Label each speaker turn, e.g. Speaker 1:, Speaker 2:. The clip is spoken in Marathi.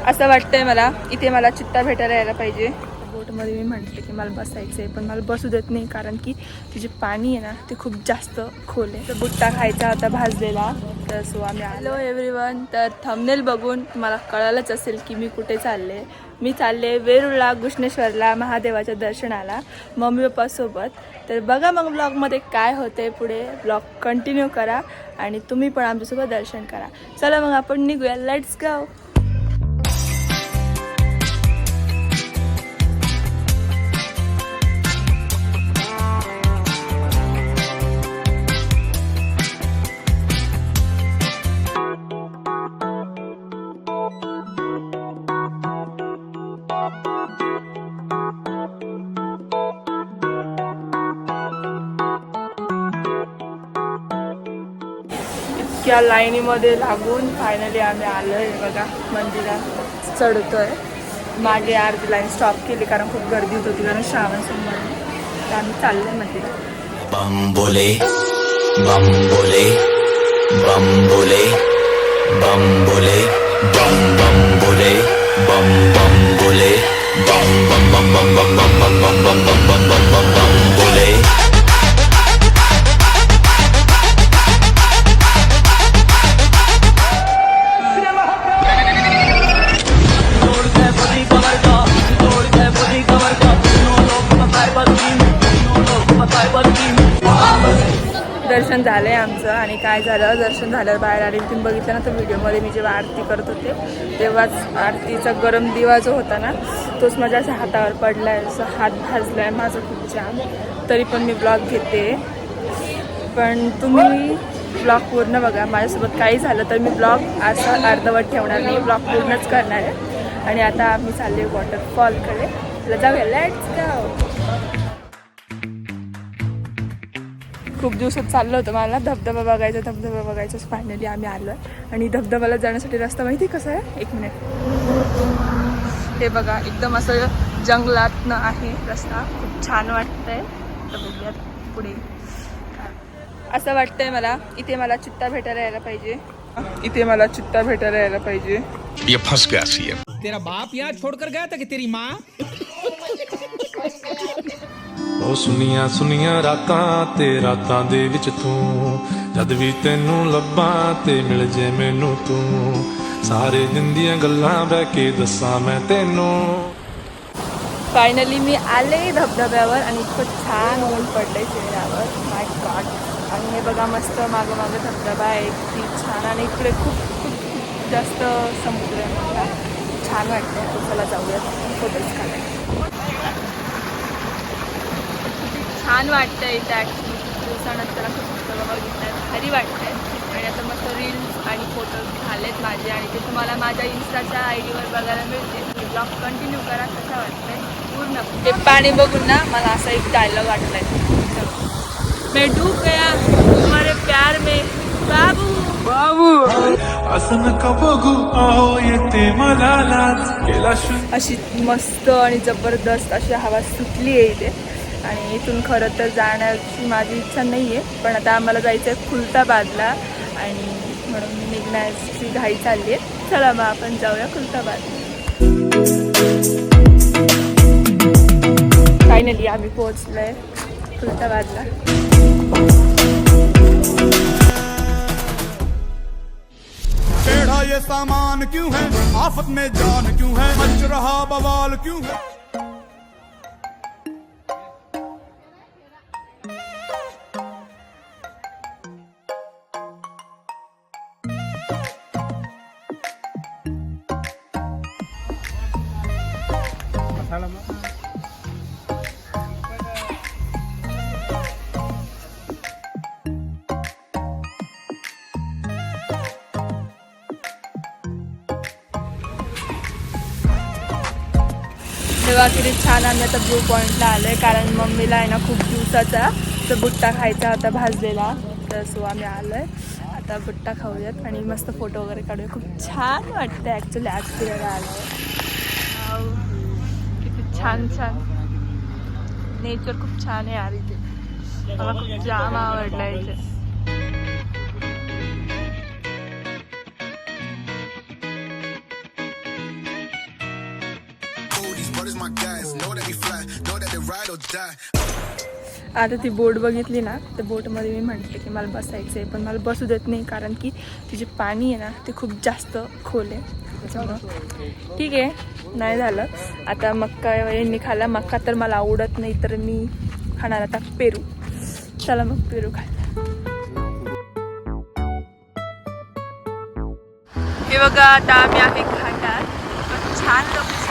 Speaker 1: असं वाटतंय मला इथे मला चित्ता भेटायला यायला पाहिजे. बोटमध्ये मी म्हटले की मला बसायचं आहे, पण मला बसू देत नाही कारण की तुझे पाणी आहे ना ते खूप जास्त खोल आहे. तर बुट्टा खायचा होता भाजलेला, तर सो आम्ही आलो एव्हरीवन. तर थंबनेल बघून तुम्हाला कळालंच असेल की मी कुठे चालले. मी चालले वेरूळला घृष्णेश्वरला महादेवाच्या दर्शनाला मम्मी पप्पासोबत. तर बघा मग ब्लॉगमध्ये काय होतंय पुढे. ब्लॉग कंटिन्यू करा आणि तुम्ही पण आमच्यासोबत दर्शन करा. चला मग आपण निघूया, लेट्स गो. इतक्या लाईनीमध्ये लागून फायनली आम्ही आलोय. बघा मंदिरात चढतोय. मागे अर्धी लाईन स्टॉप केली कारण खूप गर्दी होती कारण श्रावण सोमवार. तर आम्ही चाललोय मंदिरात.
Speaker 2: बम बोले बम बोले बम बोले बम बोले बम बम बोले बम बम बोले बम बम बम बम बम बम बम बम बम बम बम बम बम बोले.
Speaker 1: दर्शन झालंय आमचं. आणि काय झालं, दर्शन झाल्यावर बाहेर आले तुम्ही बघितलं ना तर व्हिडिओमध्ये मी जेव्हा आरती करत होते तेव्हाच आरतीचा गरम दिवा जो होता ना तोच माझ्या असा हातावर पडलाय, असं हात भाजलाय माझं खूप छान. तरी पण मी ब्लॉग घेते. पण तुम्ही ब्लॉग पूर्ण बघा. माझ्यासोबत काही झालं तर मी ब्लॉग असं अर्धवट ठेवणार नाही, ब्लॉग पूर्णच करणार आहे. आणि आता आम्ही चालले वॉटरफॉलकडे. जाऊया, लेट्स गो. खूप दिवसात चाललं होतं मला धबधबा बघायचं. फायनली आम्ही आलो आहे. आणि धबधब्याला जाण्यासाठी रस्ता माहिती कसा आहे, एक मिनिट. हे बघा एकदम असं जंगलातनं आहे रस्ता. खूप छान वाटतंय. तर बघूयात पुढे. असं वाटतंय मला इथे मला चित्ता भेटायला यायला पाहिजे.
Speaker 3: ये फंस गया सीएम.
Speaker 4: तेरा बाप यहाँ छोड़कर गया था कि तेरी माँ?
Speaker 5: ਉਹ ਸੁਨੀਆਂ ਸੁਨੀਆਂ ਰਾਤਾਂ ਤੇ ਰਾਤਾਂ ਦੇ ਵਿੱਚ ਤੂੰ ਜਦ ਵੀ ਤੈਨੂੰ ਲੱਭਾਂ ਤੇ ਮਿਲ ਜੇ ਮੈਨੂੰ ਤੂੰ ਸਾਰੇ ਦਿਨ ਦੀਆਂ ਗੱਲਾਂ ਬਹਿ ਕੇ ਦੱਸਾਂ ਮੈਂ ਤੈਨੂੰ.
Speaker 1: फायनली मी आले धबधब्यावर आणि इतकं छान ऊन पडलंय चेहऱ्यावर. माय गॉड. आणि हे बघा मस्त मागं धबधबा आहे, किती छान. आणि इकडे खूप खूप खूप जास्त समुद्र आहे मोठा. छान वाटतं. चला जाऊयात फोटोज काढायला. छान वाटतं इथं ॲक्च्युली. खूप दिवसानंतर असं धबधबा बघितलं, भारी वाटतंय. आणि आता मस्त रील्स आणि फोटोज झालेत माझे आणि ते तुम्हाला माझ्या इन्स्टाच्या आयडीवर बघायला मिळते. ब्लॉग कंटिन्यू करा. कसं वाटतंय पूर्ण. ते पाणी बघून ना मला असा एक डायलॉग वाटलाय, मैं डूब गया तुम्हारे प्यार में बाबू बाबू.
Speaker 5: असं नका बघू आहो येते मला लाज केला.
Speaker 1: अशी मस्त आणि जबरदस्त अशी हवा सुटली आहे इथे. आणि इथून खरं तर जाण्याची माझी इच्छा नाही आहे, पण आता आम्हाला जायचं आहे खुलताबादला आणि म्हणून निघण्याची घाई चालली आहे. चला मग आपण जाऊया खुलताबाद. फायनली आम्ही पोहोचलोय खुलताबादला.
Speaker 6: टेढ़ा ये सामान क्यों है, आफत में जान क्यों है, मच रहा बवाल क्यों है.
Speaker 1: तेव्हा किती छान. आम्ही आता व्यू पॉईंटला आलो आहे कारण मम्मीला आहे ना खूप दिवसाचा तर बुट्टा खायचा होता भाजलेला. तर सो आम्ही आलो आहे. आता बुट्टा खाऊयात आणि मस्त फोटो वगैरे काढूया. खूप छान वाटतं ॲक्च्युली आज फिरायला आलो आहे. किती छान छान नेचर खूप छान आहे यार इथे. मला खूप जाम आवडलं इथे.
Speaker 3: my guys know that we fly, know that they ride or die.
Speaker 1: आता ती बोट बघितली ना, त्या बोटमध्ये मी म्हटले की मला बसायचं आहे, पण मला बसू देत नाही कारण की तिचे पाणी आहे ना ते खूप जास्त खोल आहे. त्याच्यामुळं ठीक आहे, नाही झालं. आता मक्का यांनी खाल्ला. मक्का तर मला आवडत नाही, तर मी खाणार आता पेरू. चला मग पेरू खायला. हे बघा, आता आम्ही आहे घाटात. छान लोकेशन